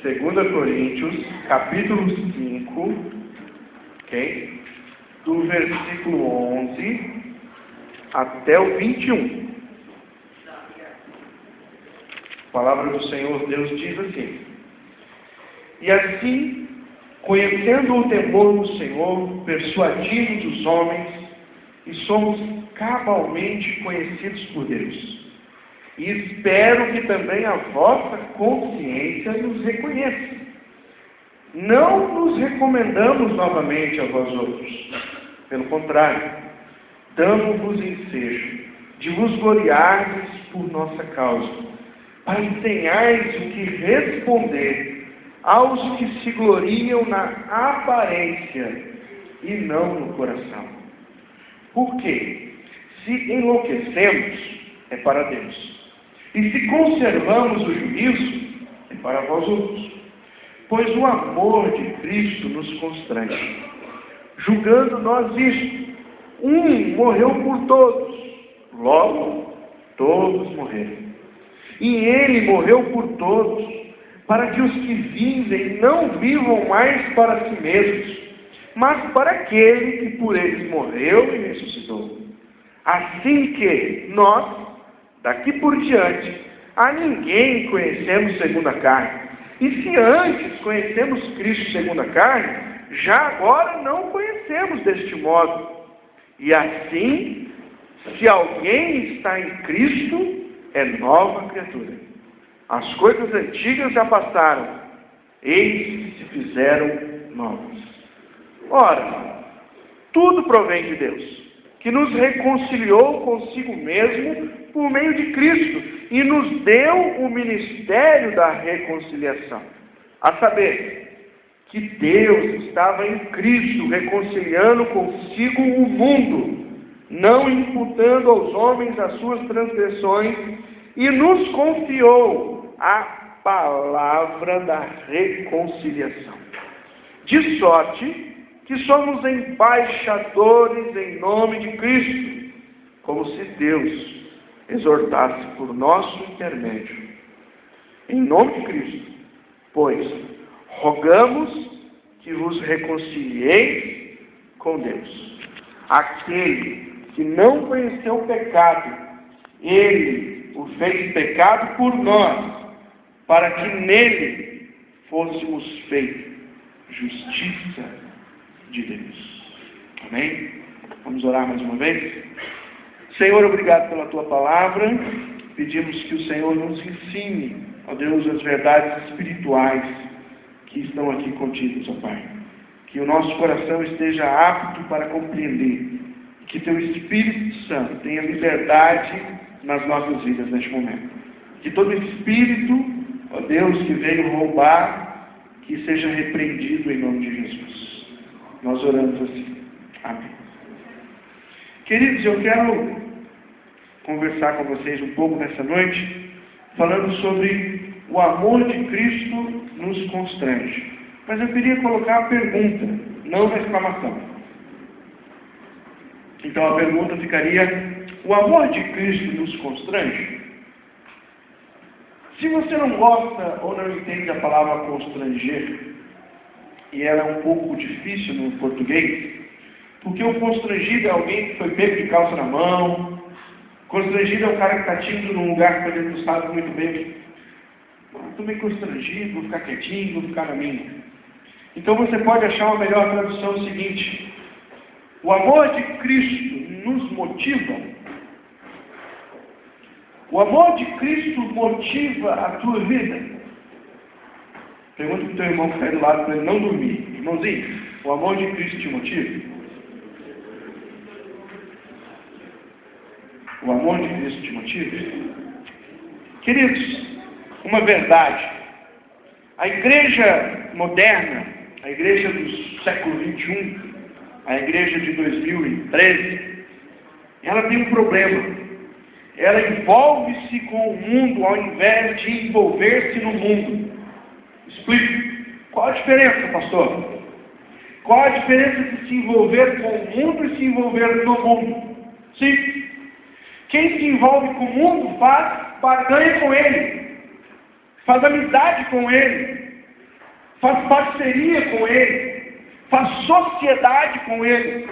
2 Coríntios, capítulo 5, ok? Do versículo 11 até o 21. A palavra do Senhor Deus diz assim: E assim, conhecendo o temor do Senhor, persuadimos os homens e somos cabalmente conhecidos por Deus. E espero que também a vossa consciência nos reconheça. Não nos recomendamos novamente a vós outros. Pelo contrário, damos-vos ensejo de vos gloriardes por nossa causa, para que tenhais o que responder aos que se gloriam na aparência e não no coração. Porque, se enlouquecemos, é para Deus. E se conservamos o juízo, é para vós outros. Pois o amor de Cristo nos constrange. Julgando nós isto, um morreu por todos, logo todos morreram. E ele morreu por todos, para que os que vivem não vivam mais para si mesmos, mas para aquele que por eles morreu e ressuscitou. Assim que nós, daqui por diante, a ninguém conhecemos segundo a carne. E se antes conhecemos Cristo segundo a carne, já agora não conhecemos deste modo. E assim, se alguém está em Cristo, é nova criatura. As coisas antigas já passaram, eis que se fizeram novas. Ora, tudo provém de Deus, que nos reconciliou consigo mesmo por meio de Cristo e nos deu o ministério da reconciliação. A saber, que Deus estava em Cristo reconciliando consigo o mundo, não imputando aos homens as suas transgressões, e nos confiou a palavra da reconciliação. De sorte que somos embaixadores em nome de Cristo, como se Deus exortasse por nosso intermédio. Em nome de Cristo, pois, rogamos que vos reconcilieis com Deus. Aquele que não conheceu o pecado, ele o fez pecado por nós, para que nele fôssemos feitos justiça de Deus. Amém? Vamos orar mais uma vez? Senhor, obrigado pela Tua palavra. Pedimos que o Senhor nos ensine, ó Deus, as verdades espirituais que estão aqui contidas, ó Pai. Que o nosso coração esteja apto para compreender. Que Teu Espírito Santo tenha liberdade nas nossas vidas neste momento. Que todo espírito, ó Deus, que veio roubar, que seja repreendido em nome de Jesus. Nós oramos assim. Amém. Queridos, eu quero conversar com vocês um pouco nessa noite, falando sobre o amor de Cristo nos constrange. Mas eu queria colocar a pergunta, não uma exclamação. Então a pergunta ficaria: o amor de Cristo nos constrange? Se você não gosta ou não entende a palavra constranger, e ela é um pouco difícil no português, porque o constrangido é alguém que foi pego de calça na mão. Constrangido é um cara que está tímido num lugar que ele não sabe muito bem. Estou meio constrangido, vou ficar quietinho, vou ficar na minha. Então você pode achar uma melhor tradução o seguinte: o amor de Cristo nos motiva. O amor de Cristo motiva a tua vida. Pergunta para o teu irmão que está aí do lado para ele não dormir. Irmãozinho, o amor de Cristo te motiva? O amor de Cristo te motiva? Queridos, uma verdade. A igreja moderna, a igreja do século XXI, a igreja de 2013, ela tem um problema. Ela envolve-se com o mundo ao invés de envolver-se no mundo. Explico. Qual a diferença, pastor? Qual a diferença de se envolver com o mundo e se envolver no mundo? Sim. Quem se envolve com o mundo faz barganha com ele. faz amizade com Ele, faz parceria com Ele, faz sociedade com Ele.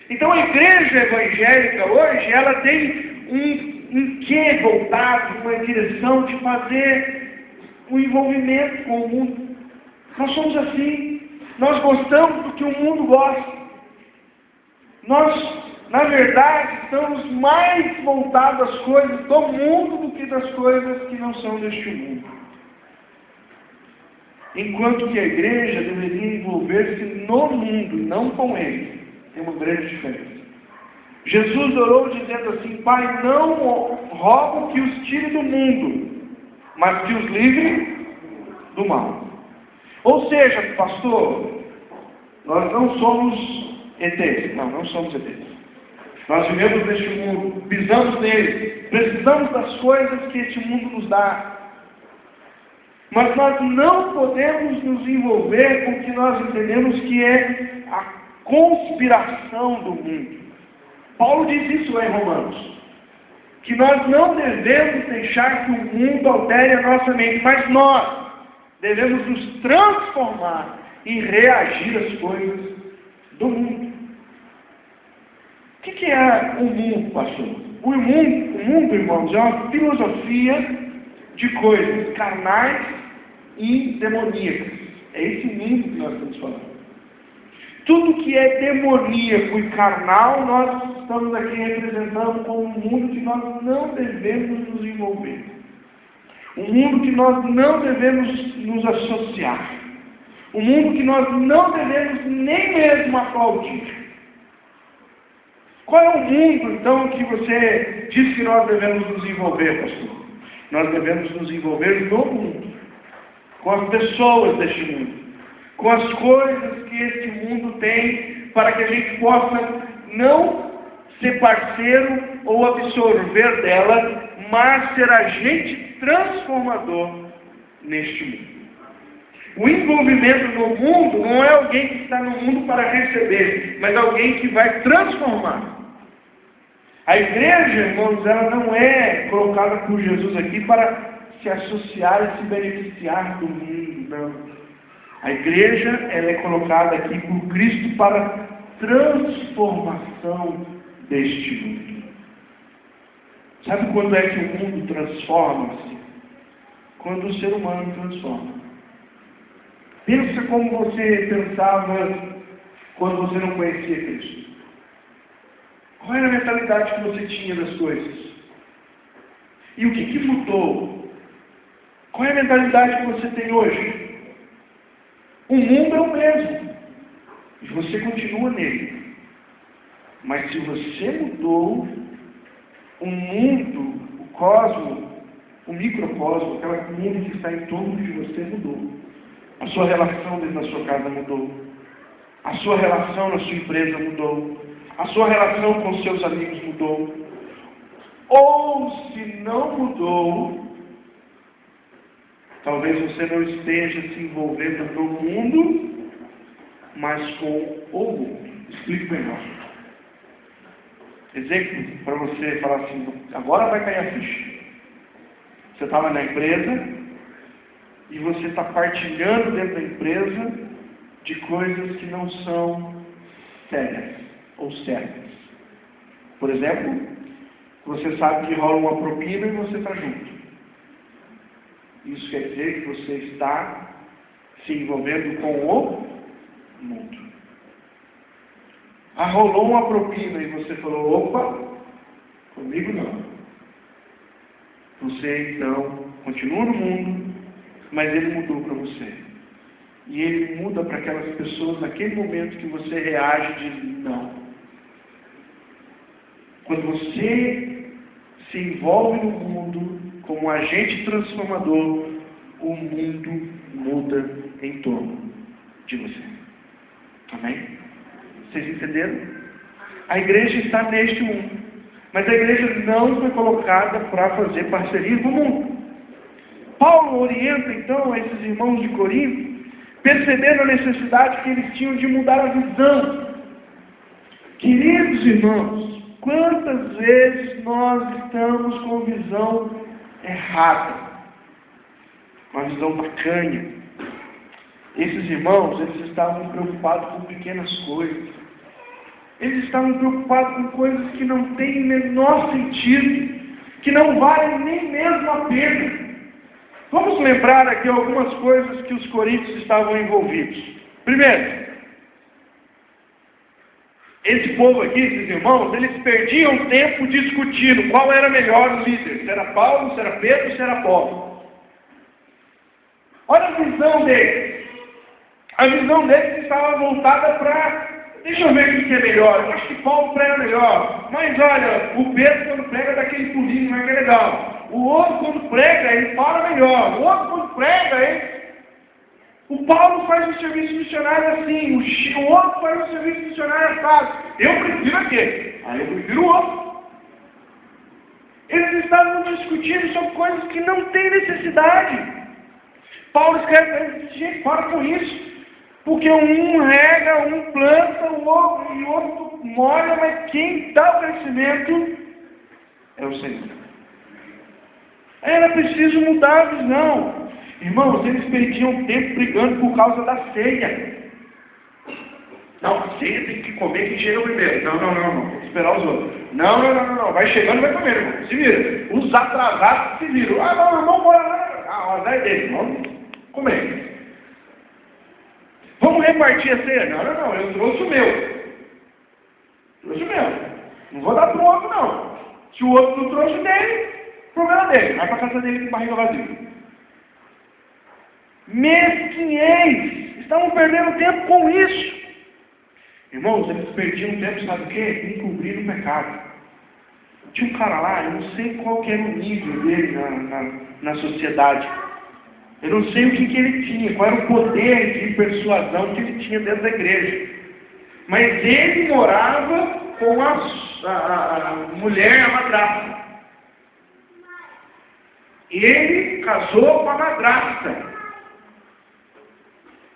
Então a igreja evangélica hoje, ela tem um quê voltado, uma direção de fazer um envolvimento com o mundo. Nós somos assim, nós gostamos do que o mundo gosta. Nós, na verdade, estamos mais voltados às coisas do mundo do que das coisas que não são deste mundo. Enquanto que a igreja deveria envolver-se no mundo, não com ele. Tem uma grande diferença. Jesus orou dizendo assim: Pai, não rogo que os tire do mundo, mas que os livre do mal. Ou seja, pastor, nós não somos ETs. Não somos ETs. Nós vivemos neste mundo, pisamos nele, precisamos das coisas que este mundo nos dá. Mas nós não podemos nos envolver com o que nós entendemos que é a conspiração do mundo. Paulo diz isso lá em Romanos, que nós não devemos deixar que o mundo altere a nossa mente, mas nós devemos nos transformar e reagir às coisas do mundo. O que é o mundo, pastor? O mundo, irmãos, é uma filosofia de coisas carnais e demoníacas. É esse mundo que nós estamos falando. Tudo que é demoníaco e carnal, nós estamos aqui representando como um mundo que nós não devemos nos envolver. Um mundo que nós não devemos nos associar. Um mundo que nós não devemos nem mesmo aplaudir. Qual é o mundo, então, que você diz que nós devemos nos envolver, pastor? Nós devemos nos envolver no mundo, com as pessoas deste mundo, com as coisas que este mundo tem, para que a gente possa não ser parceiro ou absorver dela, mas ser agente transformador neste mundo. O envolvimento no mundo não é alguém que está no mundo para receber, mas alguém que vai transformar. A igreja, irmãos, ela não é colocada por Jesus aqui para se associar e se beneficiar do mundo, não. A igreja, ela é colocada aqui por Cristo para transformação deste mundo. Sabe quando é que o mundo transforma-se? Quando o ser humano transforma. Pensa como você pensava quando você não conhecia Cristo. Qual era a mentalidade que você tinha das coisas? E o que mudou? Qual é a mentalidade que você tem hoje? O mundo é o mesmo. E você continua nele. Mas se você mudou, o mundo, o cosmo, o microcosmo, aquele mundo que está em torno de você mudou. A sua relação dentro da sua casa mudou. A sua relação na sua empresa mudou. A sua relação com seus amigos mudou. Ou se não mudou, talvez você não esteja se envolvendo no mundo, mas com o mundo. Explico melhor. Exemplo para você falar assim, agora vai cair a ficha. Você estava na empresa e você está partilhando dentro da empresa de coisas que não são sérias ou certas. Por exemplo, você sabe que rola uma propina e você está junto. Isso quer dizer que você está se envolvendo com o mundo. Rolou uma propina e você falou, opa, comigo não. Você então continua no mundo, mas ele mudou para você. E ele muda para aquelas pessoas naquele momento que você reage e diz não. Quando você se envolve no mundo como agente transformador, o mundo muda em torno de você. Amém? Vocês entenderam? A igreja está neste mundo. Mas a igreja não foi colocada para fazer parceria com o mundo. Paulo orienta então esses irmãos de Corinto, percebendo a necessidade que eles tinham de mudar a visão. Queridos irmãos, quantas vezes nós estamos com visão errada? uma visão tacanha. Esses irmãos, eles estavam preocupados com pequenas coisas. Eles estavam preocupados com coisas que não têm o menor sentido, que não valem nem mesmo a pena. Vamos lembrar aqui algumas coisas que os coríntios estavam envolvidos. Primeiro, esse povo aqui, esses irmãos, eles perdiam tempo discutindo qual era melhor líder, se era Paulo, se era Pedro, se era Apolo. Olha a visão deles. A visão deles estava voltada para, deixa eu ver o que é melhor, eu acho que Paulo prega melhor, mas olha, o Pedro quando prega dá aquele pulinho, não é que é legal. O outro quando prega, ele fala melhor. O outro quando prega, o Paulo faz um serviço missionário assim, o outro faz um serviço missionário assado. Eu prefiro aquele. Aí eu prefiro o outro. Eles estavam discutindo sobre coisas que não têm necessidade. Paulo escreve para eles, gente, para com isso. Porque um rega, um planta, o outro molha, mas quem dá o crescimento é o Senhor. Era preciso mudar a visão. Irmãos, eles perdiam tempo brigando por causa da ceia. Não, a ceia tem que comer quem chega primeiro. Não. Tem que esperar os outros. Não. Vai chegando e vai comer, irmão. Se vira. Os atrasados se viram. Ah, não, irmão, bora lá. A azar é dele. Vamos comer. Vamos repartir a ceia? Não. Eu trouxe o meu. Não vou dar pro outro, não. Se o outro não trouxe o dele, problema dele. Vai pra casa dele com barriga vazia. Mesquinhez. Estavam perdendo tempo com isso. Irmãos, eles perdiam tempo, sabe o quê? Encobrir o pecado. Tinha um cara lá, eu não sei qual que era o nível dele na sociedade. Eu não sei o que ele tinha, qual era o poder de persuasão que ele tinha dentro da igreja. Mas ele morava com a mulher, a madrasta. Ele casou com a madrasta.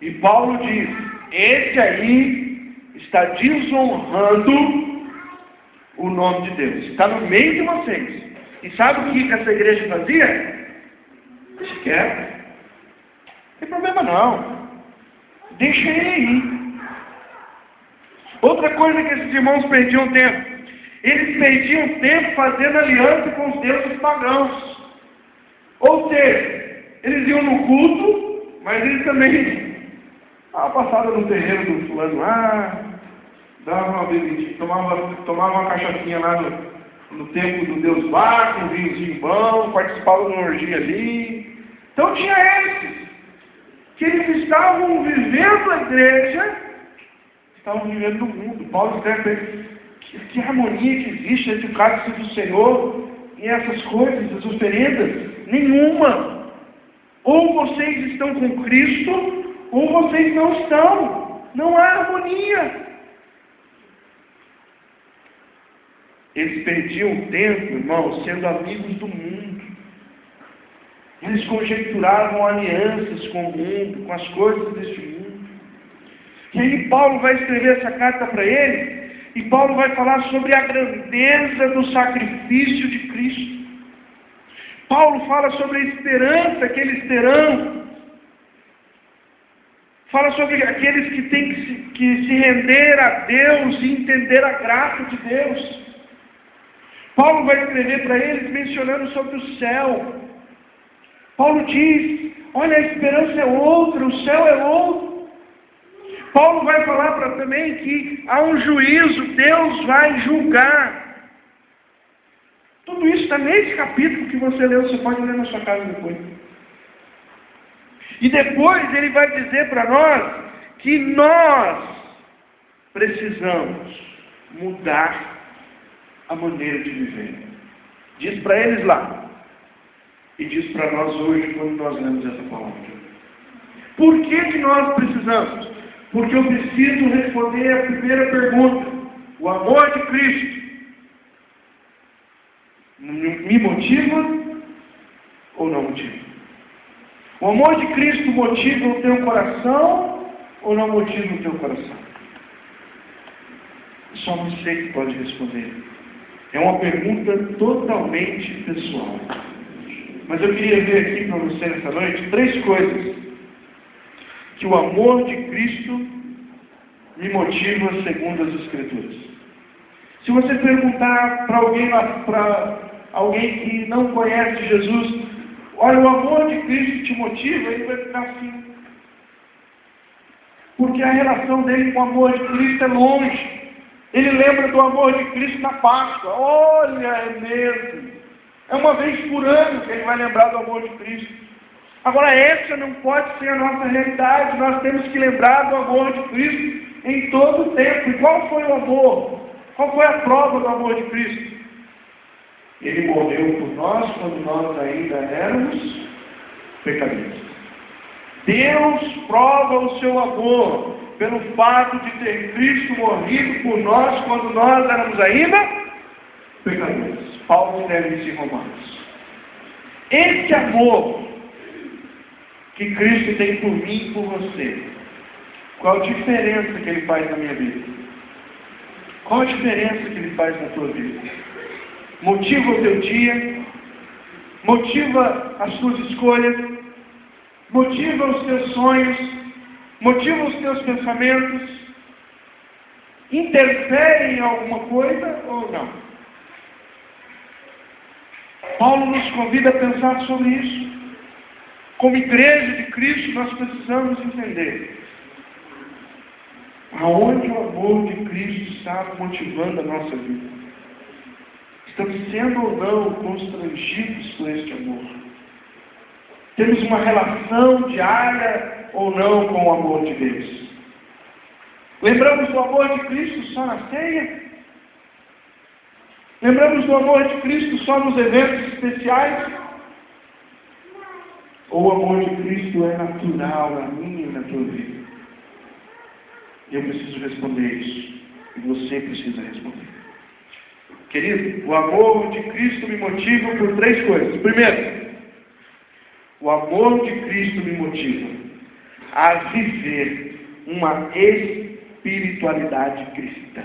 E Paulo diz, esse aí está desonrando o nome de Deus. Está no meio de vocês. E sabe o que essa igreja fazia? Deixa quieto. Não tem problema não. Deixa ele aí. Outra coisa que esses irmãos perdiam tempo. Eles perdiam tempo fazendo aliança com os deuses pagãos. Ou seja, eles iam no culto, mas eles também passada no terreiro do fulano lá, dava uma bebidinha, tomava uma cachaçinha lá no templo do Deus Baco, um vinhozinho bom, participava de uma orgia ali. Então tinha esses, que eles estavam vivendo a igreja, estavam vivendo no mundo. Paulo escreve que harmonia que existe entre o cálice do Senhor e essas coisas, as oferendas. Nenhuma. Ou vocês estão com Cristo, ou vocês não estão. Não há harmonia. Eles perdiam tempo, irmãos, sendo amigos do mundo. Eles conjecturavam alianças com o mundo, com as coisas deste mundo. E aí Paulo vai escrever essa carta para eles, e Paulo vai falar sobre a grandeza do sacrifício de Cristo. Paulo fala sobre a esperança que eles terão. Fala sobre aqueles que têm que se render a Deus e entender a graça de Deus. Paulo vai escrever para eles mencionando sobre o céu. Paulo diz, olha, a esperança é outra, o céu é outro. Paulo vai falar também que há um juízo, Deus vai julgar. Tudo isso está nesse capítulo que você leu, você pode ler na sua casa depois. E depois ele vai dizer para nós que nós precisamos mudar a maneira de viver. Diz para eles lá. E diz para nós hoje quando nós lemos essa palavra. Por que nós precisamos? Porque eu preciso responder a primeira pergunta. O amor de Cristo me motiva ou não motiva? O amor de Cristo motiva o teu coração ou não motiva o teu coração? Só você que pode responder. É uma pergunta totalmente pessoal. mas eu queria ver aqui para você nessa noite 3 coisas que o amor de Cristo me motiva segundo as Escrituras. Se você perguntar para alguém que não conhece Jesus, olha, o amor de Cristo te motiva, ele vai ficar assim. Porque a relação dele com o amor de Cristo é longe. Ele lembra do amor de Cristo na Páscoa. Olha, é mesmo. É uma vez por ano que ele vai lembrar do amor de Cristo. Agora, essa não pode ser a nossa realidade. Nós temos que lembrar do amor de Cristo em todo o tempo. E qual foi o amor? Qual foi a prova do amor de Cristo? Ele morreu por nós quando nós ainda éramos pecadores. Deus prova o seu amor pelo fato de ter Cristo morrido por nós quando nós éramos ainda pecadores. Paulo escreve isso em Romanos. Esse amor que Cristo tem por mim e por você, qual a diferença que ele faz na minha vida? Qual a diferença que ele faz na tua vida? Motiva o teu dia, motiva as suas escolhas, motiva os teus sonhos, motiva os teus pensamentos, interfere em alguma coisa ou não? Paulo nos convida a pensar sobre isso. Como igreja de Cristo, nós precisamos entender aonde o amor de Cristo está motivando a nossa vida. Estamos sendo ou não constrangidos por este amor? Temos uma relação diária ou não com o amor de Deus? Lembramos do amor de Cristo só na ceia? Lembramos do amor de Cristo só nos eventos especiais? Ou o amor de Cristo é natural na minha e na tua vida? Eu preciso responder isso. E você precisa responder. Querido, o amor de Cristo me motiva por 3 coisas. Primeiro, o amor de Cristo me motiva a viver uma espiritualidade cristã.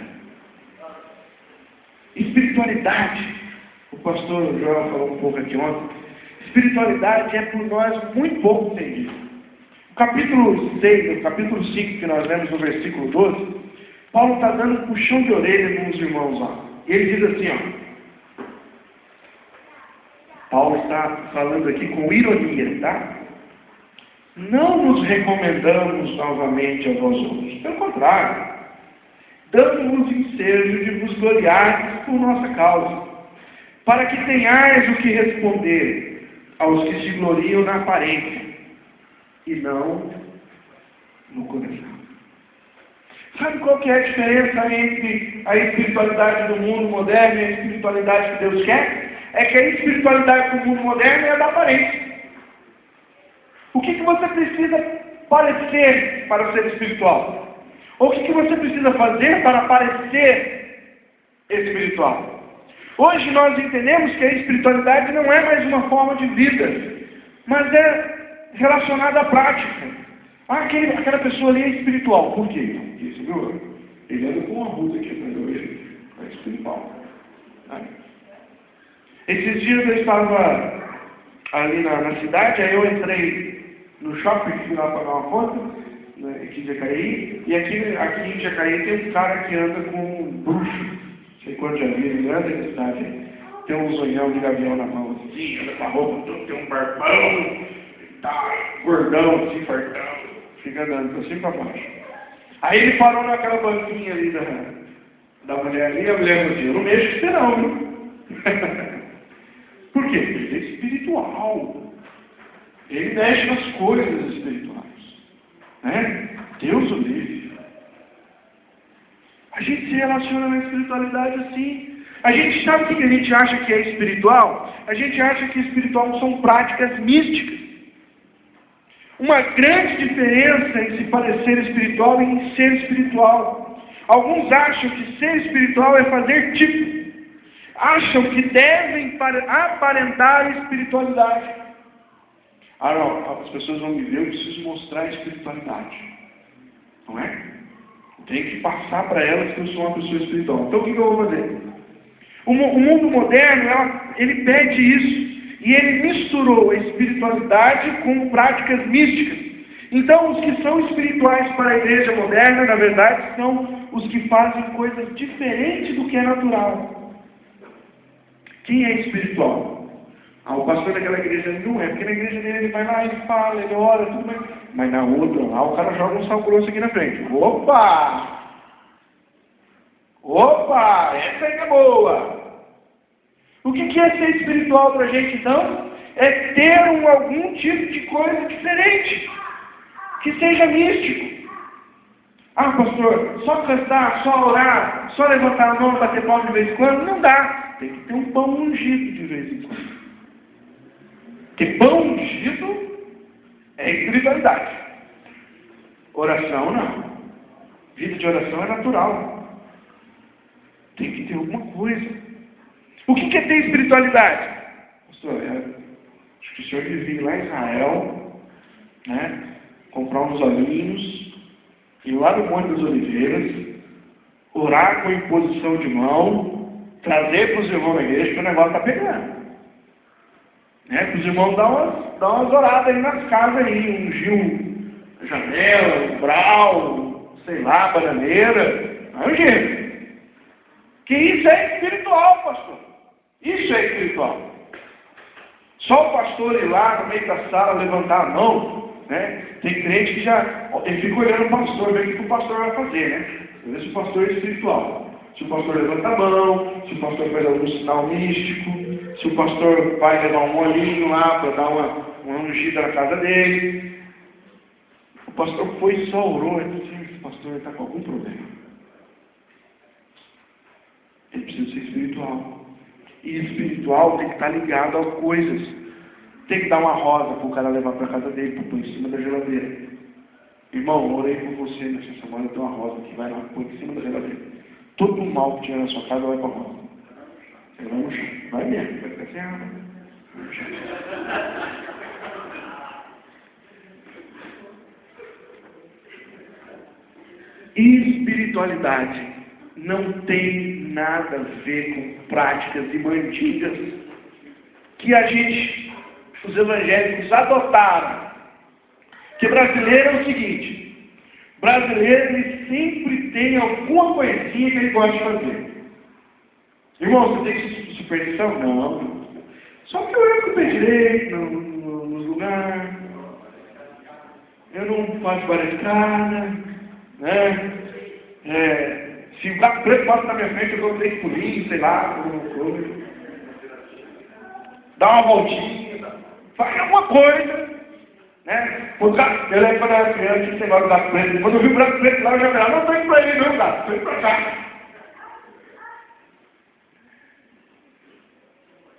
Espiritualidade, o pastor João falou um pouco aqui ontem, espiritualidade é por nós muito pouco entendido. No capítulo 6, no capítulo 5 que nós lemos no versículo 12, Paulo está dando um puxão de orelha nos irmãos lá. E ele diz assim, ó. Paulo está falando aqui com ironia, tá? Não nos recomendamos novamente a vós outros. Pelo contrário, damos-vos ensejo de vos gloriar por nossa causa, para que tenhais o que responder aos que se gloriam na aparência, e não no coração. Sabe qual que é a diferença entre a espiritualidade do mundo moderno e a espiritualidade que Deus quer? É que a espiritualidade do mundo moderno é a da aparência. O que você precisa parecer para ser espiritual? Ou o que você precisa fazer para parecer espiritual? Hoje nós entendemos que a espiritualidade não é mais uma forma de vida, mas é relacionada à prática. Aquela pessoa ali é espiritual. Por quê? Porque, você viu? Ele anda com uma ruta aqui atrás da orelha. É espiritual. Esses dias eu estava ali na cidade, aí eu entrei no shopping, fui lá pagar uma conta, né, aqui em Jacareí, e aqui em Jacareí tem um cara que anda com um bruxo. Não sei quando já viu, ele anda na cidade. Tem um zonhão de gavião na mão, assim, anda com a roupa, tem um barbão, tá gordão, assim, fartão, fica andando pra cima e pra baixo. Aí ele parou naquela banquinha ali da mulher ali, e a mulher falou assim, eu não mexo com você não, viu? Por quê? Porque ele é espiritual. Ele mexe nas coisas espirituais. Né? Deus o livre. A gente se relaciona na espiritualidade assim. A gente sabe o que a gente acha que é espiritual? A gente acha que espiritual são práticas místicas. Uma grande diferença em se parecer espiritual e em ser espiritual. Alguns acham que ser espiritual é fazer tipo. Acham que devem aparentar espiritualidade. Não, as pessoas vão me ver, eu preciso mostrar a espiritualidade. Não é? Eu tenho que passar para elas que eu sou uma pessoa espiritual. Então o que eu vou fazer? O mundo moderno, ele pede isso. E ele misturou a espiritualidade com práticas místicas. Então, os que são espirituais para a igreja moderna, na verdade, são os que fazem coisas diferentes do que é natural. Quem é espiritual? O pastor daquela igreja não é, porque na igreja dele ele vai lá, ele fala, ele ora, tudo mais. Mas na outra, lá o cara joga um sal grosso aqui na frente. Opa! Opa! Essa aí é boa! O que é ser espiritual para a gente, então? É ter algum tipo de coisa diferente, que seja místico. Pastor, só cantar, só orar, só levantar a mão e bater palma de vez em quando? Não dá. Tem que ter um pão ungido de vez em quando. Porque pão ungido é espiritualidade. Oração não. Vida de oração é natural. Tem que ter alguma coisa. O que é ter espiritualidade? Pastor, acho que o senhor devia ir lá em Israel, né, comprar uns olhinhos, ir lá no Monte das Oliveiras, orar com imposição de mão, trazer para os irmãos da igreja, que o negócio está pegando. Né? Para os irmãos dar umas oradas aí nas casas, aí, ungir janela, umbral, sei lá, bananeira, ungir. Que isso é espiritual, pastor. Isso é espiritual. Só o pastor ir lá no meio da sala, levantar a mão, né? Tem crente que ele fica olhando o pastor, vendo o que o pastor vai fazer, né? Ver se o pastor é espiritual. Se o pastor levanta a mão, se o pastor faz algum sinal místico, se o pastor vai levar um olhinho lá para dar uma ungida na casa dele. O pastor foi e só orou, e disse, esse pastor está com algum problema. Ele precisa ser espiritual. E espiritual tem que estar ligado a coisas. Tem que dar uma rosa para o cara levar para a casa dele, para pôr em cima da geladeira. Irmão, orei por você nessa semana, tem uma rosa que vai lá, põe em cima da geladeira. Todo o mal que tiver na sua casa vai para a rosa. Você vai no chão. Vai mesmo, vai ficar sem água. No chão. Espiritualidade não tem nada a ver com práticas e mantigas que os evangélicos adotaram. Que brasileiro é o seguinte, brasileiro ele sempre tem alguma coisinha que ele gosta de fazer. Irmão, você tem superstição? Não. Só que eu ando com o pé direito nos lugares, eu não faço barricada, né? Se o gato preto passa na minha frente, eu dou 3 pulinhos, sei lá, alguma coisa. Dá uma voltinha, faz alguma coisa, né? Eu lembro quando eu era criança, esse negócio do gato preto. Quando eu vi o gato preto lá, eu já falava, não estou indo para ele não, gato, estou indo para cá.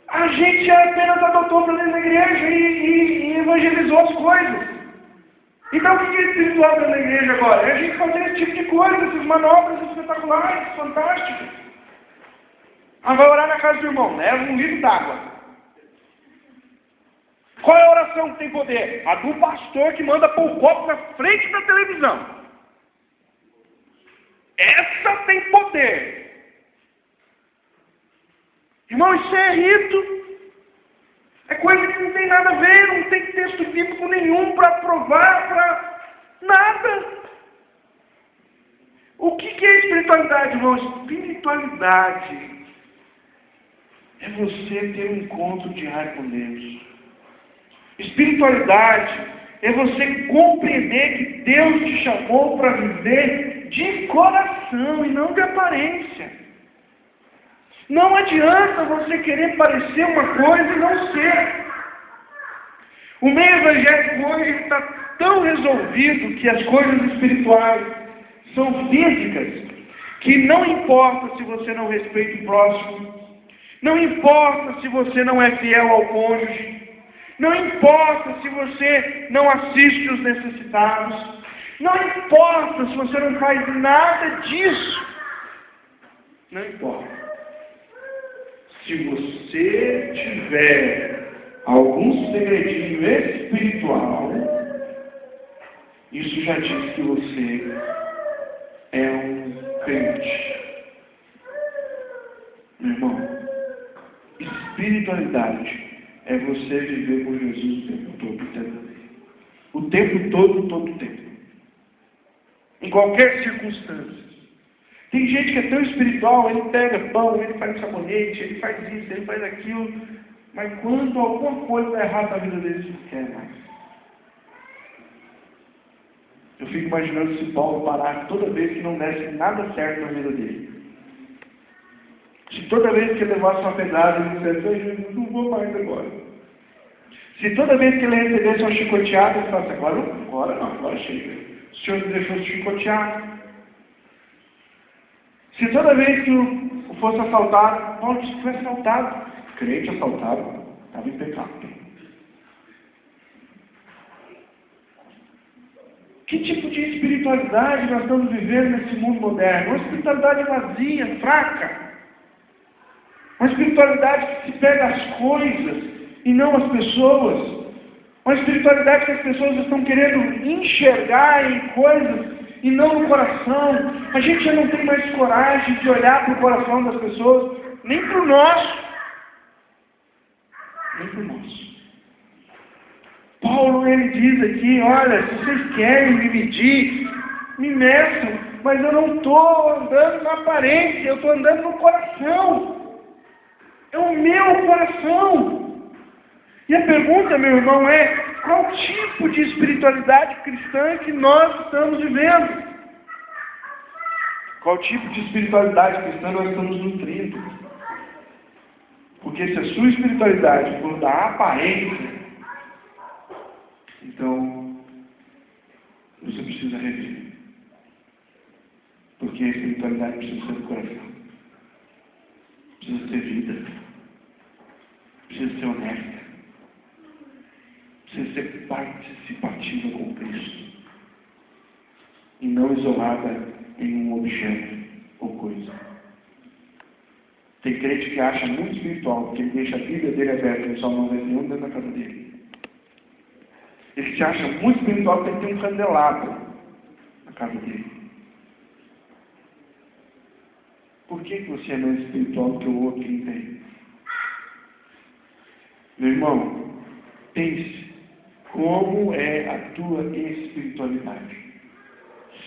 A gente apenas adotou para dentro da igreja e evangelizou as coisas. Então o que é espiritual dentro da igreja agora? É a gente fazer esse tipo de coisa, essas manobras espetaculares, fantásticas. Vai orar na casa do irmão, leva um litro d'água. Qual é a oração que tem poder? A do pastor que manda pôr o copo na frente da televisão. Essa tem poder. Irmão, isso é rito. É coisa que não tem nada a ver, não tem texto bíblico nenhum para provar, para nada. O que é espiritualidade, irmão? Espiritualidade é você ter um encontro diário com Deus. Espiritualidade é você compreender que Deus te chamou para viver de coração e não de aparência. Não adianta você querer parecer uma coisa e não ser. O meio evangélico hoje está tão resolvido que as coisas espirituais são físicas, que não importa se você não respeita o próximo, não importa se você não é fiel ao cônjuge, não importa se você não assiste os necessitados, não importa se você não faz nada disso, não importa. Se você tiver algum segredinho espiritual, isso já diz que você é um crente. Meu irmão, espiritualidade é você viver com Jesus o tempo todo, o tempo todo, todo o tempo. Em qualquer circunstância. Tem gente que é tão espiritual, ele pega pão, ele faz sabonete, ele faz isso, ele faz aquilo, mas quando alguma coisa dá errado na vida dele, ele não quer mais. Eu fico imaginando se Paulo parar toda vez que não desse nada certo na vida dele. Se toda vez que ele levasse uma pedrada, ele dissesse, eu não vou mais agora. Se toda vez que ele recebesse uma chicoteada, ele falasse, agora chega. O Senhor me deixou de chicotear. Se toda vez que fosse assaltado, Paulo disse que foi assaltado. Crente assaltado, estava em pecado. Que tipo de espiritualidade nós estamos vivendo nesse mundo moderno? Uma espiritualidade vazia, fraca. Uma espiritualidade que se pega as coisas e não as pessoas. Uma espiritualidade que as pessoas estão querendo enxergar em coisas e não no coração. A gente já não tem mais coragem de olhar para o coração das pessoas, nem para o nosso. Nem para o nosso. Paulo, ele diz aqui, olha, se vocês querem me medir, me meçam, mas eu não estou andando na aparência, eu estou andando no coração. É o meu coração. E a pergunta, meu irmão, é, qual tipo de espiritualidade cristã que nós estamos vivendo? Qual tipo de espiritualidade cristã nós estamos nutrindo? Porque se a sua espiritualidade for da aparência, então você precisa rever. Porque a espiritualidade precisa ser do coração. Precisa ter vida. Precisa ser honesta. Precisa ser participativa com Cristo. E não isolada em um objeto ou coisa. Tem crente que acha muito espiritual, porque ele deixa a Bíblia dele aberta no Salmo 91 dentro da casa dele. Ele se acha muito espiritual porque ele tem um candelabro na casa dele. Por que você é mais espiritual do que o outro que não tem? Meu irmão, pense como é a tua espiritualidade.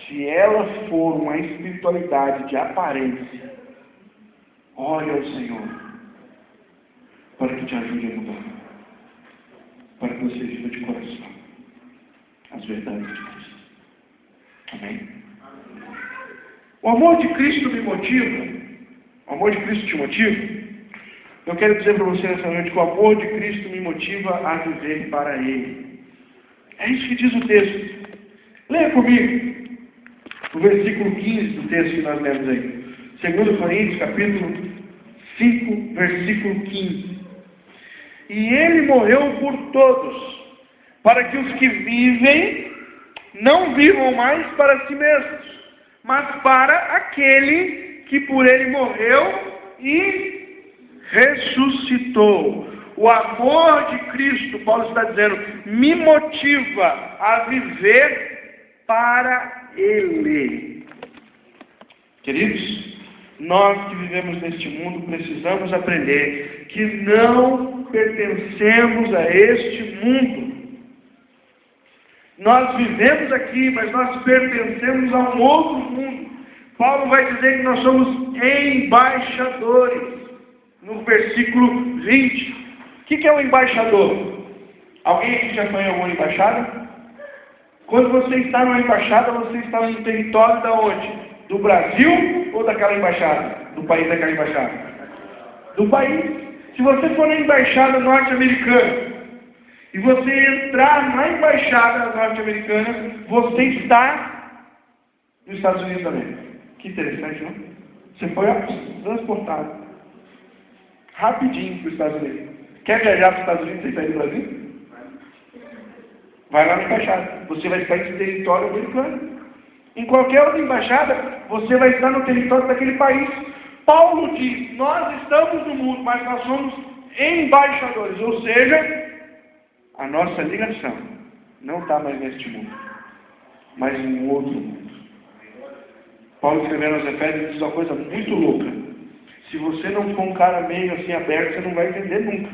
Se ela for uma espiritualidade de aparência, olha ao Senhor para que te ajude a mudar. Para que você viva de coração as verdades de Cristo. Amém? O amor de Cristo me motiva. O amor de Cristo te motiva? Eu quero dizer para você nessa noite que o amor de Cristo me motiva a viver para Ele. É isso que diz o texto. Leia comigo o versículo 15 do texto que nós lemos aí. 2 Coríntios, capítulo 5, versículo 15. E Ele morreu por todos, para que os que vivem não vivam mais para si mesmos, mas para aquele que por Ele morreu e ressuscitou. O amor de Cristo, Paulo está dizendo, me motiva a viver para Ele. Queridos, nós que vivemos neste mundo precisamos aprender que não pertencemos a este mundo. Nós vivemos aqui, mas nós pertencemos a um outro mundo. Paulo vai dizer que nós somos embaixadores. No versículo 20. O que é um embaixador? Alguém aqui já foi em alguma embaixada? Quando você está numa embaixada, você está no território da onde? Do Brasil ou daquela embaixada? Do país daquela embaixada? Do país. Se você for na embaixada norte-americana e você entrar na embaixada norte-americana, você está nos Estados Unidos também. Que interessante, não? Você foi transportado rapidinho para os Estados Unidos. Quer viajar para os Estados Unidos sem sair do Brasil? Vai lá na embaixada. Você vai estar em território americano. Em qualquer outra embaixada, você vai estar no território daquele país. Paulo diz, nós estamos no mundo, mas nós somos embaixadores. Ou seja, a nossa ligação não está mais neste mundo, mas em um outro mundo. Paulo escrevendo aos Efésios diz uma coisa muito louca. Se você não for um cara meio assim aberto, você não vai entender nunca.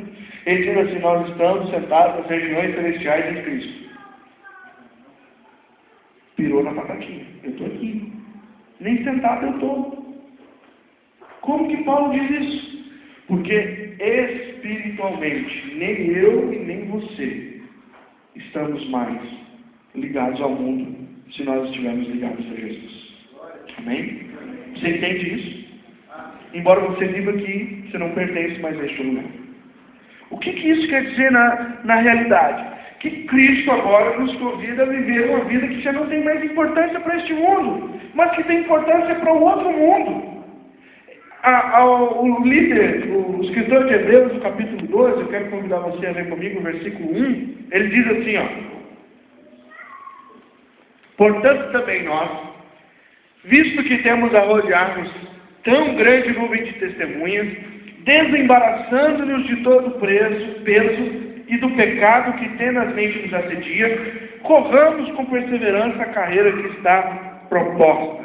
Ele diz assim: nós estamos sentados nas regiões celestiais em Cristo. Pirou na pataquinha. Eu estou aqui. Nem sentado eu estou. Como que Paulo diz isso? Porque espiritualmente, nem eu e nem você estamos mais ligados ao mundo se nós estivermos ligados a Jesus. Amém? Você entende isso? Embora você viva aqui, você não pertence mais a este lugar. O que isso quer dizer na realidade? Que Cristo agora nos convida a viver uma vida que já não tem mais importância para este mundo, mas que tem importância para o outro mundo. O líder, o escritor de Hebreus, no capítulo 12, eu quero convidar você a ver comigo o versículo 1, ele diz assim, ó: portanto também nós, visto que temos a rodear-nos tão grande nuvem de testemunhas, desembaraçando-nos de todo peso e do pecado que tenazmente nos assedia, corramos com perseverança a carreira que está proposta.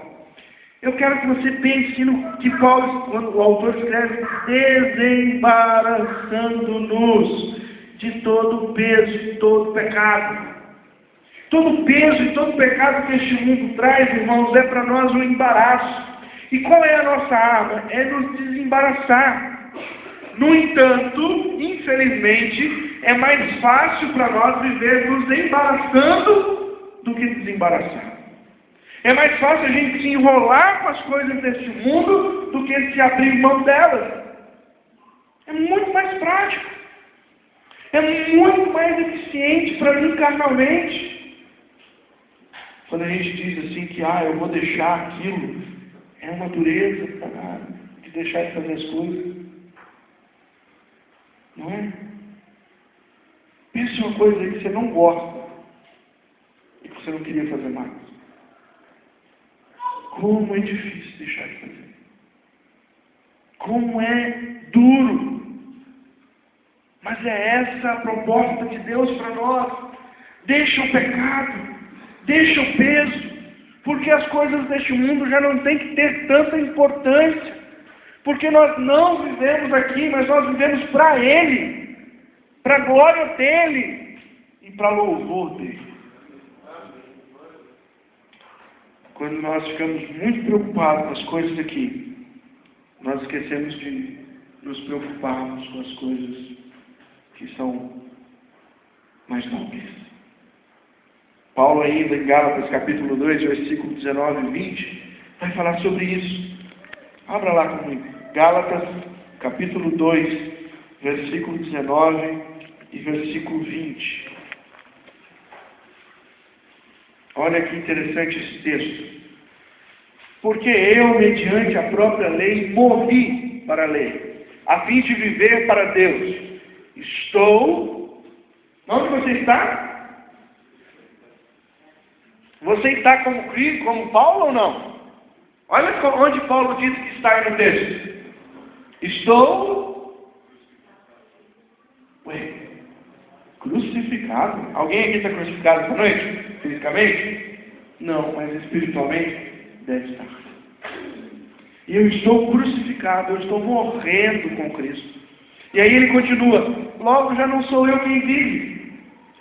Eu quero que você pense no que Paulo, quando o autor escreve, desembaraçando-nos de todo peso e todo pecado. Todo peso e todo pecado que este mundo traz, irmãos, é para nós um embaraço. E qual é a nossa arma? É nos desembaraçar. No entanto, infelizmente, é mais fácil para nós viver nos embaraçando do que desembaraçar. É mais fácil a gente se enrolar com as coisas deste mundo do que se abrir mão delas. É muito mais prático. É muito mais eficiente para mim carnalmente. Quando a gente diz assim que eu vou deixar aquilo, é uma dureza de deixar de fazer as coisas. Não é? Pense uma coisa aí que você não gosta e que você não queria fazer mais. Como é difícil deixar de fazer. Como é duro. Mas é essa a proposta de Deus para nós. Deixa o pecado, deixa o peso, porque as coisas deste mundo já não têm que ter tanta importância. Porque nós não vivemos aqui, mas nós vivemos para Ele, para a glória dEle e para louvor dEle. Quando nós ficamos muito preocupados com as coisas aqui, nós esquecemos de nos preocuparmos com as coisas que são mais nobres. Paulo ainda em Gálatas capítulo 2, versículo 19 e 20, vai falar sobre isso. Abra lá comigo. Gálatas capítulo 2, versículo 19 e versículo 20. Olha que interessante esse texto. Porque eu, mediante a própria lei, morri para a lei, a fim de viver para Deus. Estou... Onde você está? Você está como Cristo, como Paulo ou não? Olha onde Paulo diz que está aí no texto. Estou... crucificado. Alguém aqui está crucificado essa noite? Fisicamente? Não, mas espiritualmente deve estar. E eu estou crucificado, eu estou morrendo com Cristo. E aí ele continua: logo já não sou eu quem vive,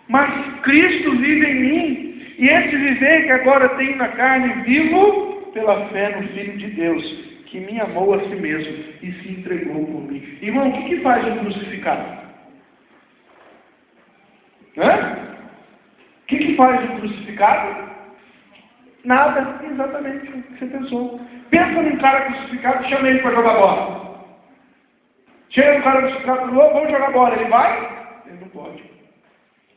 mas Cristo vive em mim. E esse viver que agora tenho na carne, vivo pela fé no Filho de Deus, que me amou a si mesmo e se entregou por mim. Irmão, o que faz um crucificado? O que faz um crucificado? Nada, exatamente o que você pensou. Pensa num cara crucificado e chama ele para jogar bola. Chega um cara crucificado, vamos jogar bola. Ele vai? Ele não pode.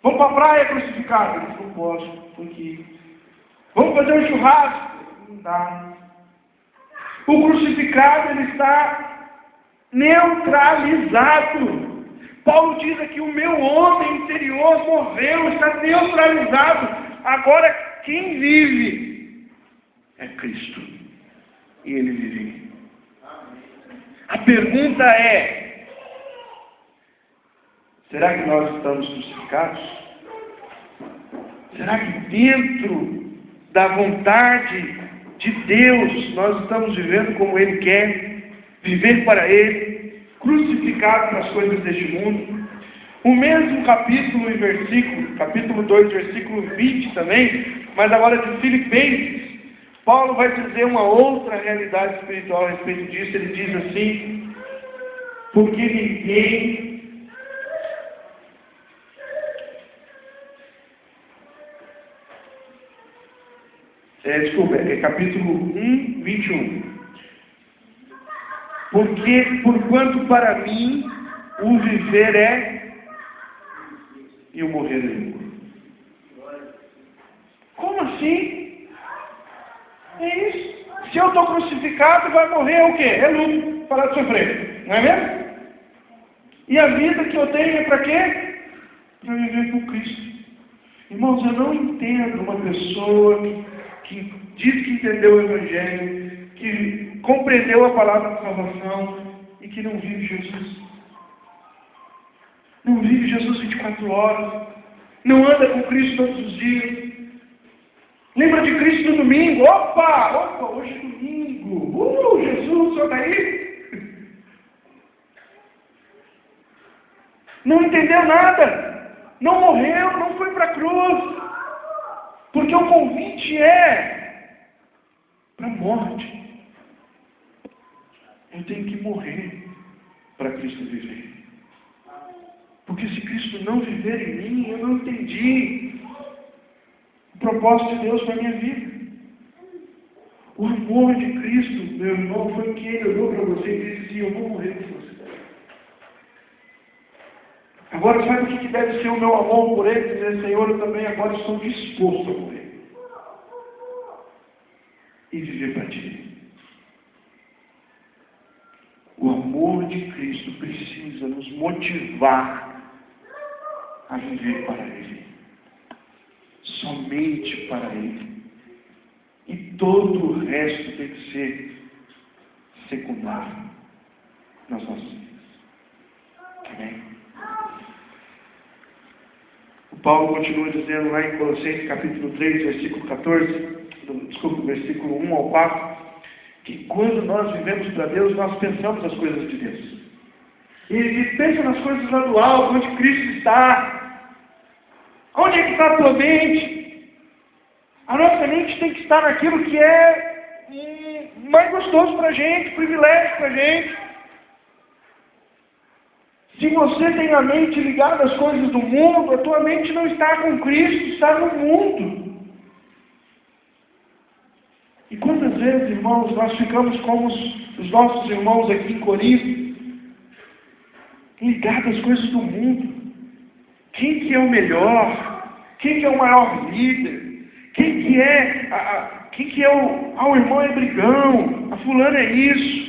Vamos para a praia crucificado? Ele não pode, estou aqui. Vamos fazer um churrasco? Não dá. O crucificado, ele está neutralizado. Paulo diz aqui: o meu homem interior morreu, está neutralizado. Agora quem vive é Cristo. E Ele vive em mim. A pergunta é: será que nós estamos crucificados? Será que dentro da vontade de Deus nós estamos vivendo como Ele quer? viver para Ele, crucificado nas coisas deste mundo. O mesmo capítulo e versículo, capítulo 2, versículo 20 também, mas agora de Filipenses, Paulo vai dizer uma outra realidade espiritual a respeito disso. Ele diz assim: porque ninguém capítulo 1, 21. Porque, porquanto para mim, o viver é e o morrer é lucro. Como assim? É isso. Se eu estou crucificado, vai morrer é o quê? É lucro. Parar de sofrer. Não é mesmo? E a vida que eu tenho é para quê? Para viver com Cristo. Irmãos, eu não entendo uma pessoa que diz que entendeu o Evangelho, que compreendeu a palavra de salvação e que não vive Jesus. Não vive Jesus 24 horas. Não anda com Cristo todos os dias. Lembra de Cristo no domingo? Opa, hoje é domingo. Jesus, o senhor está aí? Não entendeu nada. Não morreu, não foi para a cruz. Porque o convite é para a morte. Eu tenho que morrer para Cristo viver. Porque se Cristo não viver em mim, eu não entendi o propósito de Deus para a minha vida. O amor de Cristo, meu irmão, foi que Ele olhou para você e disse assim: eu vou morrer por você. Agora sabe o que deve ser o meu amor por Ele? Dizer: Senhor, eu também agora estou disposto a morrer e viver para Ti. O amor de Cristo precisa nos motivar a viver para Ele. Somente para Ele. E todo o resto tem que ser secundário nas nossas vidas. Amém? O Paulo continua dizendo lá em Colossenses capítulo 3, versículo 14, versículo 1 ao 4, que quando nós vivemos para Deus, nós pensamos as coisas de Deus. E pensa nas coisas lá do alto, onde Cristo está. Onde é que está a tua mente? A nossa mente tem que estar naquilo que é mais gostoso para a gente, privilégio para a gente. Se você tem a mente ligada às coisas do mundo, a tua mente não está com Cristo, está no mundo. E quantas vezes, irmãos, nós ficamos como os nossos irmãos aqui em Corinto, ligados às coisas do mundo. Quem que é o melhor? Quem que é o maior líder? Quem que é o irmão é brigão? A fulana é isso.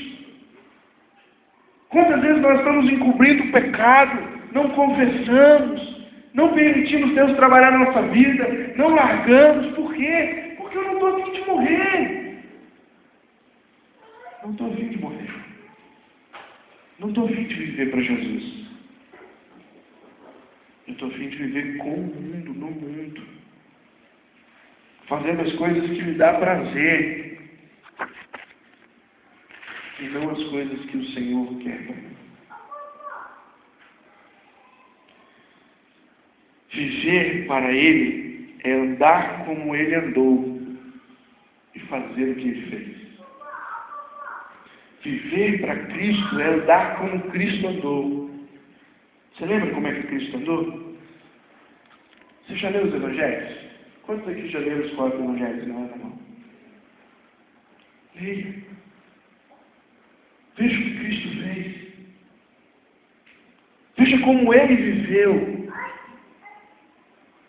Quantas vezes nós estamos encobrindo o pecado, não confessamos, não permitimos Deus trabalhar na nossa vida, não largamos. Por quê? Porque eu não estou a fim de morrer. Não estou a fim de morrer. Não estou a fim de viver para Jesus. Eu estou a fim de viver com o mundo, no mundo. Fazendo as coisas que me dá prazer. E não as coisas que o Senhor quer para mim. Viver para Ele é andar como Ele andou e fazer o que Ele fez. Viver para Cristo é andar como Cristo andou. Você lembra como é que Cristo andou? Você já leu os Evangelhos? Quantos aqui já leram os 4 Evangelhos? Não. Leia. Veja o que Cristo fez. Veja como Ele viveu.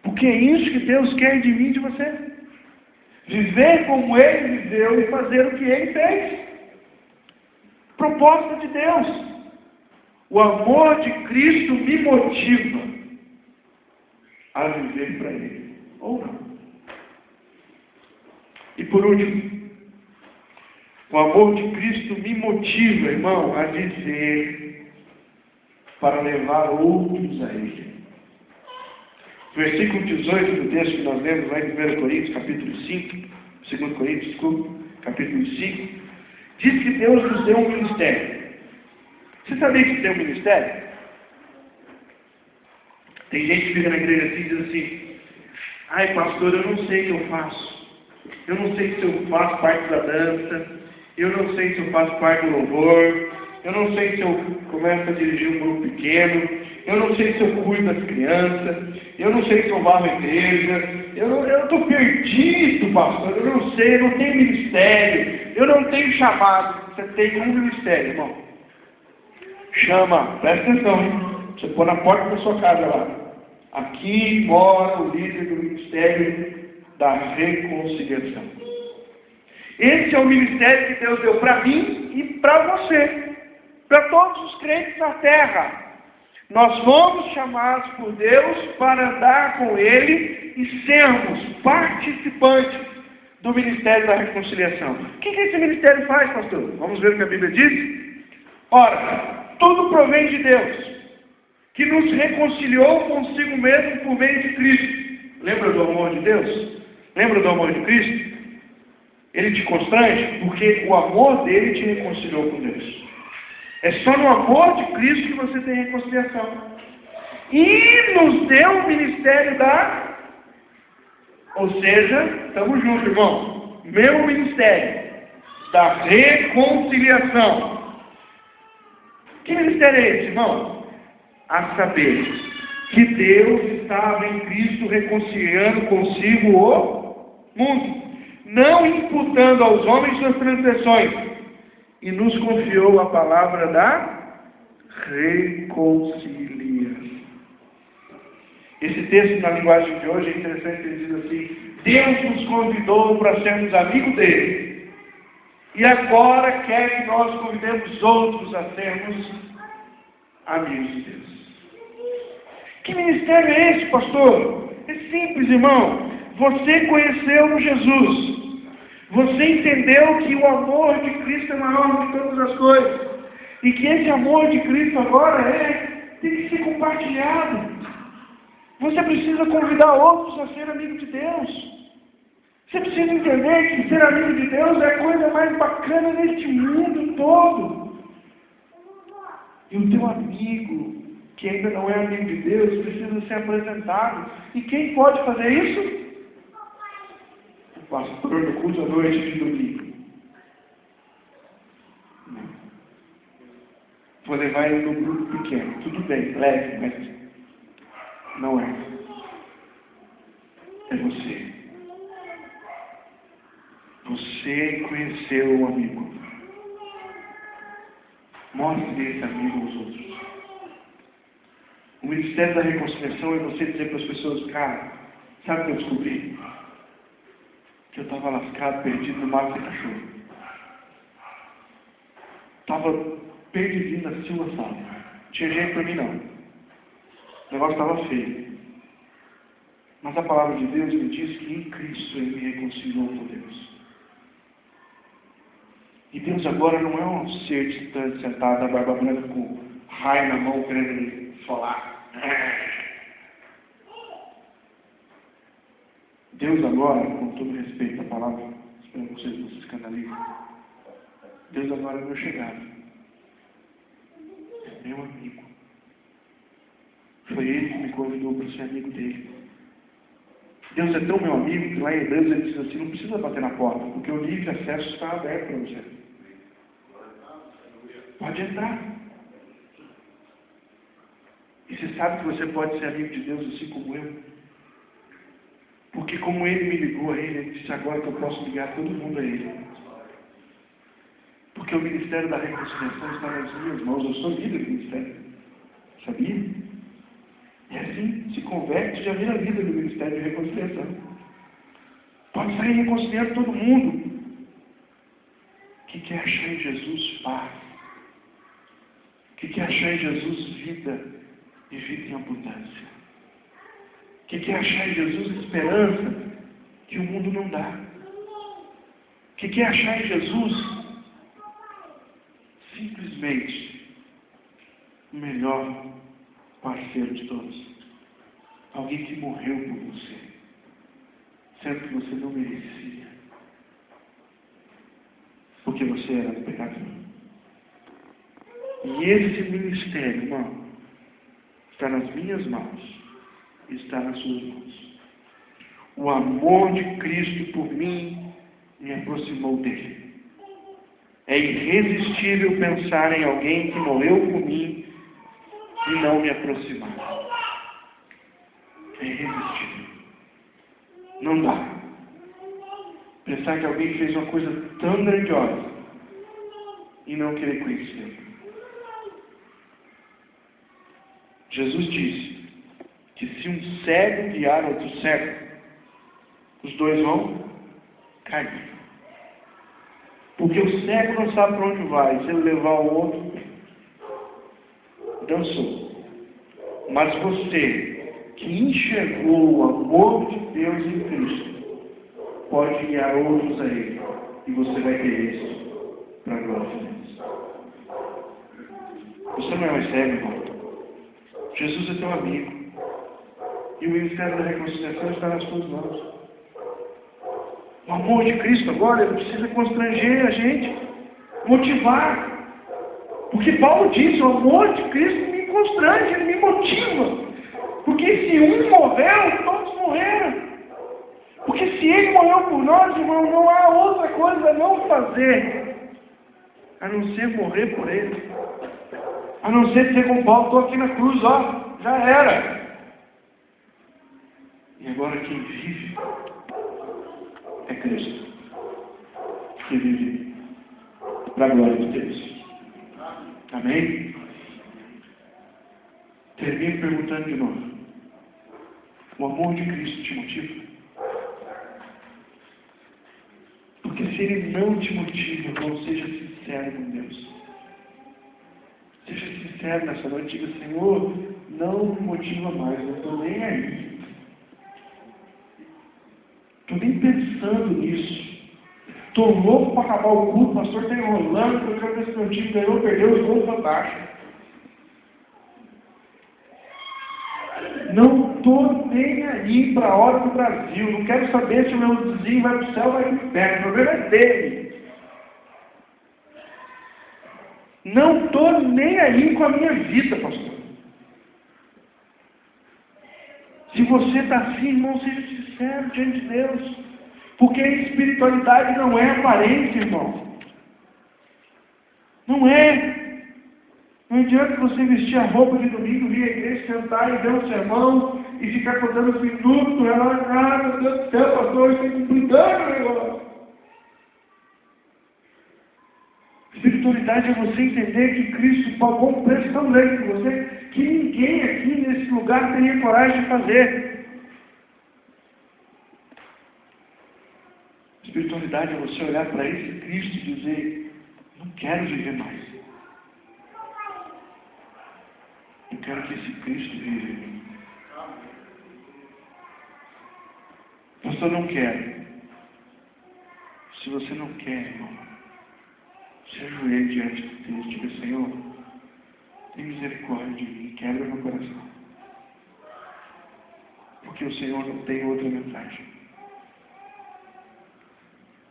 Porque é isso que Deus quer de mim e de você. Viver como Ele viveu e fazer o que Ele fez. Proposta de Deus. O amor de Cristo me motiva a viver para Ele. Ou não. E por último, o amor de Cristo me motiva, irmão, a viver para levar outros a Ele. Versículo 18 do texto que nós lemos lá em 1 Coríntios, capítulo 5, 2 Coríntios, capítulo 5, Diz que Deus nos deu um ministério. Você sabia que tem um ministério? Tem gente que fica na igreja assim e diz assim: ai, pastor, eu não sei o que eu faço. Eu não sei se eu faço parte da dança. Eu não sei se eu faço parte do louvor. Eu não sei se eu começo a dirigir um grupo pequeno. Eu não sei se eu cuido das crianças. Eu não sei se eu varro a igreja. Eu estou perdido, pastor. Eu não sei, eu não tenho ministério. Eu não tenho chamado. Você tem um ministério, irmão. Chama, presta atenção, hein? Você põe na porta da sua casa lá. Aqui mora o líder do ministério da reconciliação. Esse é o ministério que Deus deu para mim e para você, para todos os crentes na terra. Nós fomos chamados por Deus para andar com Ele e sermos participantes do ministério da reconciliação. O que esse ministério faz, pastor? Vamos ver o que a Bíblia diz? Ora, tudo provém de Deus, que nos reconciliou consigo mesmo por meio de Cristo. Lembra do amor de Deus? Lembra do amor de Cristo? Ele te constrange porque o amor dele te reconciliou com Deus. É só no amor de Cristo que você tem reconciliação. E nos deu o ministério da... Ou seja, estamos juntos, irmão. Meu ministério da reconciliação. Que ministério é esse, irmão? A saber, que Deus estava em Cristo reconciliando consigo o mundo, não imputando aos homens suas transgressões, e nos confiou a palavra da reconciliação. Esse texto, na linguagem de hoje, é interessante, ele diz assim: Deus nos convidou para sermos amigos dele, e agora quer que nós convidemos outros a sermos amigos de Deus. Que ministério é esse, pastor? É simples, irmão. Você conheceu Jesus. Você entendeu que o amor de Cristo é maior do que todas as coisas. E que esse amor de Cristo agora tem que ser compartilhado. Você precisa convidar outros a ser amigo de Deus. Você precisa entender que ser amigo de Deus é a coisa mais bacana neste mundo todo. E o teu amigo, que ainda não é amigo de Deus, precisa ser apresentado. E quem pode fazer isso? O pastor do culto à noite de domingo. Vou levar ele num grupo pequeno. Tudo bem, leve, mas não é. É você. Você conheceu o amigo. Mostre esse amigo aos outros. O ministério da reconciliação é você dizer para as pessoas: cara, sabe o que eu descobri? Que eu estava lascado, perdido no mato sem cachorro. Estava perdidinho na situação. Não tinha jeito para mim não. O negócio estava feio. Mas a palavra de Deus me diz que em Cristo Ele me reconciliou com Deus. E Deus agora não é um ser distante, sentado na barba branca com raio na mão, querendo me falar. Deus agora, com todo respeito à palavra, espero que vocês não se escandalizem. Deus agora é meu chegado. É meu amigo. Foi Ele que me convidou para ser amigo dele. Deus é tão meu amigo que lá em Hebreus ele diz assim: não precisa bater na porta, porque o livre acesso está aberto para você. Pode entrar. E você sabe que você pode ser amigo de Deus assim como eu. Porque como Ele me ligou a Ele disse agora que eu posso ligar todo mundo a Ele. Porque o ministério da reconciliação está nas minhas mãos. Eu sou líder do ministério. Sabia? E assim, se converte, já vira líder do ministério de reconciliação. Pode sair reconciliando todo mundo que quer achar em Jesus paz. Que quer achar em Jesus vida e vida em abundância. Que quer achar em Jesus esperança que o mundo não dá. Que quer achar em Jesus simplesmente o melhor parceiro de todos. Alguém que morreu por você, sendo que você não merecia. Porque você você era pecador. E esse ministério, irmão, está nas minhas mãos, está nas suas mãos. O amor de Cristo por mim me aproximou dele. É irresistível pensar em alguém que morreu por mim e não me aproximar. É irresistível. Não dá. Pensar que alguém fez uma coisa tão grandiosa e não querer conhecê-lo. Jesus disse que se um cego guiar outro cego, os dois vão cair. Porque o cego não sabe para onde vai. Se ele levar o outro, dançou. Mas você, que enxergou o amor de Deus em Cristo, pode guiar outros a Ele. E você vai ter isso para a glória de Deus. Você não é mais cego, irmão. Jesus é teu amigo. E o ministério da reconciliação está nas suas mãos. O amor de Cristo agora, ele precisa constranger a gente, motivar. Porque Paulo disse, o amor de Cristo me constrange, ele me motiva. Porque se um morreu, todos morreram. Porque se ele morreu por nós, irmão, não há outra coisa a não fazer, a não ser morrer por ele. A não ser ser com Paulo, estou aqui na cruz, ó, já era. E agora quem vive é Cristo, que vive para a glória de Deus. Amém? Termino perguntando de novo. O amor de Cristo te motiva? Porque se Ele não te motiva, irmão, seja sincero com Deus. Seja sincero nessa noite, diga, Senhor, não me motiva mais, não estou nem aí. Estou nem pensando nisso. Estou louco para acabar o culto, o pastor está enrolando, porque eu quero ver se meu time ganhou, perdeu, os gols para baixo. Não estou nem aí para a hora do Brasil. Não quero saber se o meu vizinho vai para o céu ou vai para o inferno. O problema é dele. Não estou nem aí com a minha vida, pastor. Se você está assim, irmão, seja sincero diante de Deus. Porque a espiritualidade não é aparência, irmão. Não é. Não adianta você vestir a roupa de domingo, vir à igreja, sentar e ver um sermão e ficar contando os minutos, relaxar, meu Deus do céu, pastor, eu estou complicando o negócio. Espiritualidade é você entender que Cristo pagou um preço tão grande por você que ninguém aqui nesse lugar teria coragem de fazer. Espiritualidade é você olhar para esse Cristo e dizer, não quero viver mais. Eu quero que esse Cristo viva em mim. Pastor, não quero. Se você não quer, irmão, se ajoelhe diante de Deus e diga, Senhor, tem misericórdia de mim, quebra meu coração. Porque o Senhor não tem outra mensagem.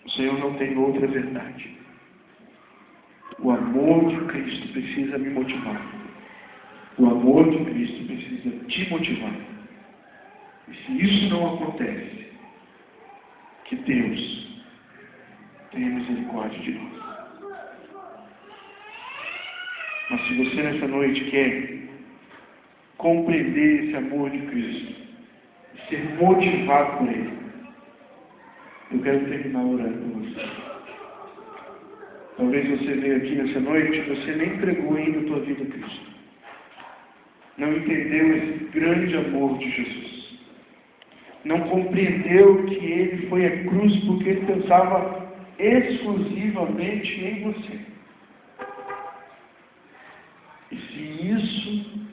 O Senhor não tem outra verdade. O amor de Cristo precisa me motivar. O amor de Cristo precisa te motivar. E se isso não acontece, que Deus tenha misericórdia de nós. Mas se você nessa noite quer compreender esse amor de Cristo, e ser motivado por Ele, eu quero terminar orando por você. Talvez você veja aqui nessa noite e você nem entregou ainda a tua vida a Cristo. Não entendeu esse grande amor de Jesus. Não compreendeu que Ele foi à cruz porque Ele pensava exclusivamente em você. E se isso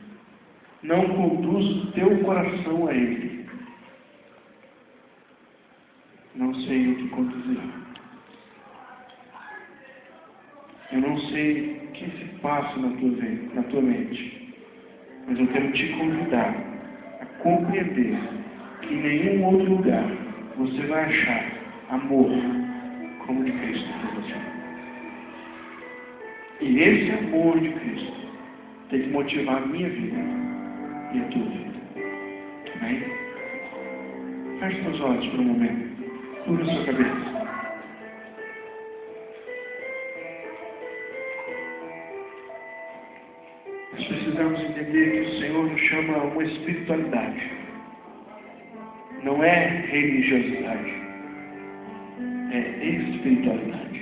não conduz o teu coração a Ele, não sei o que conduzirá. Eu não sei o que se passa na tua mente. Mas eu quero te convidar a compreender que em nenhum outro lugar você vai achar amor como de Cristo por você. E esse amor de Cristo tem que motivar a minha vida e a tua vida. Amém? Feche seus olhos por um momento. Curva a sua cabeça. Nós precisamos entender que o Senhor nos chama a uma espiritualidade. Não é religiosidade. É espiritualidade.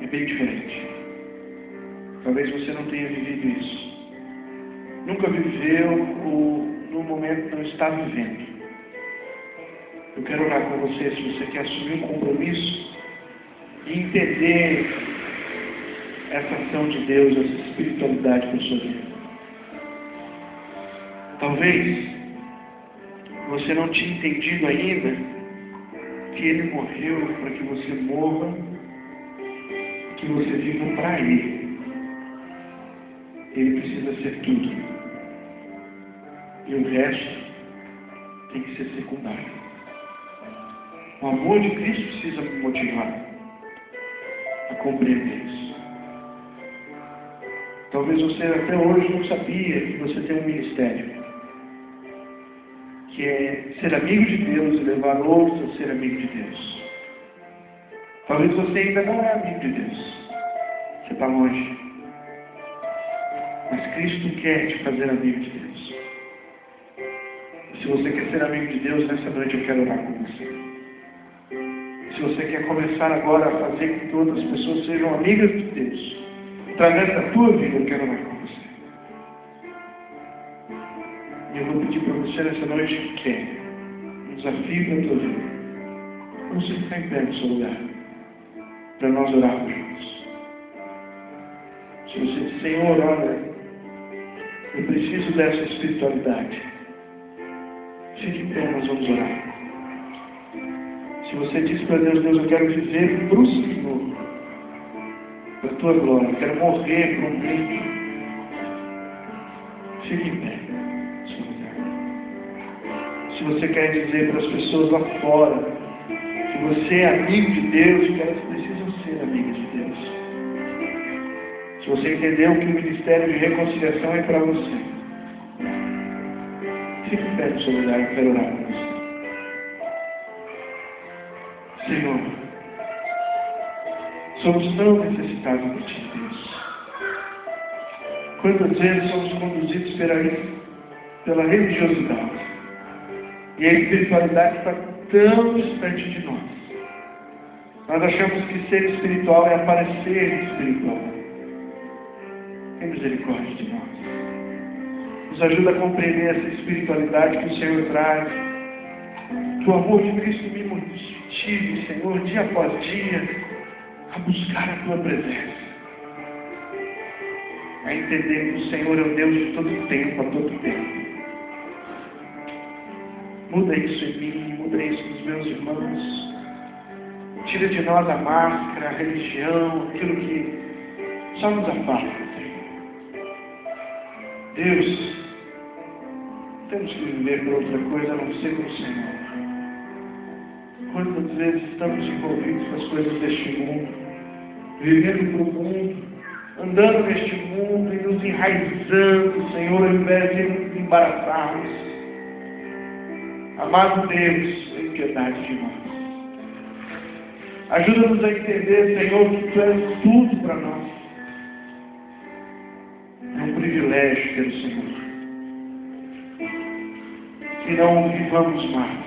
É bem diferente. Talvez você não tenha vivido isso. Nunca viveu ou no momento não está vivendo. Eu quero orar com você se você quer assumir um compromisso e entender essa ação de Deus, essa espiritualidade para a sua vida. Talvez você não tinha entendido ainda que Ele morreu para que você morra, que você viva para Ele. Ele precisa ser tudo. E o resto tem que ser secundário. O amor de Cristo precisa me motivar a compreender isso. Talvez você até hoje não sabia que você tem um ministério, que é ser amigo de Deus e levar outros a ser amigo de Deus. Talvez você ainda não é amigo de Deus. Você está longe. Mas Cristo quer te fazer amigo de Deus. Se você quer ser amigo de Deus, nessa noite eu quero orar com você. Se você quer começar agora a fazer com que todas as pessoas sejam amigas de Deus, através da tua vida, eu quero orar com você. E eu vou pedir para você nessa noite que quer um desafio da tua vida. Vamos ficar em pé no seu lugar, para nós orarmos juntos. Se você diz, Senhor, olha, eu preciso dessa espiritualidade, fique em pé, nós vamos orar. Se você diz para Deus, Deus, eu quero viver para o Senhor, para a tua glória, eu quero morrer para um Cristo, fique em pé. Se você quer dizer para as pessoas lá fora que você é amigo de Deus, que elas precisam ser amigas de Deus. Se você entendeu que o ministério de reconciliação é para você, fique em pé no seu lugar, eu quero orar com você. Senhor, somos tão necessitados de Ti, Deus. Quantas vezes somos conduzidos pela religiosidade e a espiritualidade está tão distante de nós. Nós achamos que ser espiritual é aparecer espiritual. Tem misericórdia de nós. Nos ajuda a compreender essa espiritualidade que o Senhor traz. Que o amor de Cristo me motive, Senhor, dia após dia, a buscar a Tua presença. A entender que o Senhor é o Deus de todo tempo, a todo tempo. Muda isso em mim, muda isso nos meus irmãos. Tira de nós a máscara, a religião, aquilo que só nos afasta, Senhor. Deus, temos que viver por outra coisa a não ser com o Senhor. Quantas vezes estamos envolvidos com as coisas deste mundo, vivendo para o mundo, andando neste mundo e nos enraizando, Senhor, ao invés de nos embaraçarmos. Amado Deus, tem piedade de nós. Ajuda-nos a entender, Senhor, que Tu és tudo para nós. É um privilégio ter o Senhor. Que não o vivamos mais,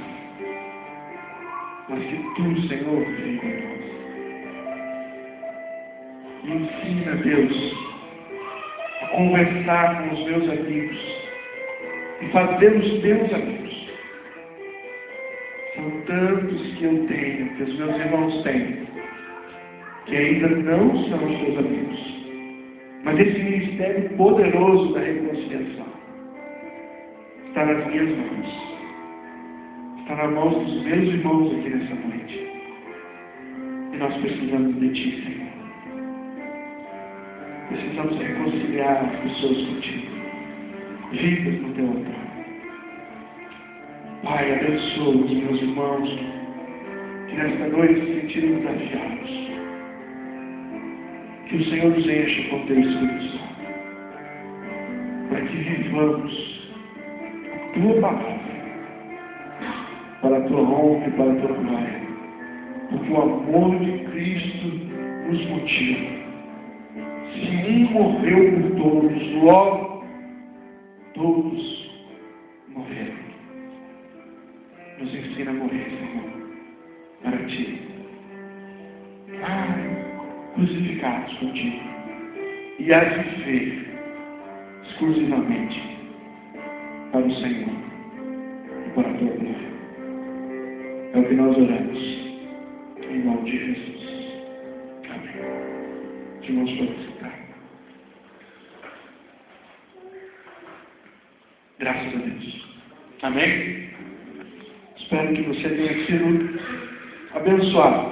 mas que Tu, Senhor, viva em nós. Me ensina, Deus, a conversar com os meus amigos e fazê-los teus amigos. São tantos que eu tenho, que os meus irmãos têm, que ainda não são os teus amigos. Mas esse ministério poderoso da reconciliação está nas minhas mãos. Está nas mãos dos meus irmãos aqui nessa noite. E nós precisamos de Ti, Senhor. Precisamos reconciliar as pessoas contigo. Vidas no Teu altar. Pai, abençoa os meus irmãos que nesta noite se sentiram desafiados. Que o Senhor nos encha com teu Espírito Santo, para que vivamos a tua palavra, para a tua honra e para a tua glória, porque o amor de Cristo nos motiva. Se um morreu por todos, logo todos morreram. Nos ensina a morrer, Senhor, para ti. Crucificados contigo. E a viver exclusivamente para o Senhor e para a tua glória. É o que nós oramos. Em nome de Jesus. Amém. Os irmãos podem sentar. Graças a Deus. Amém? Espero que você tenha sido abençoado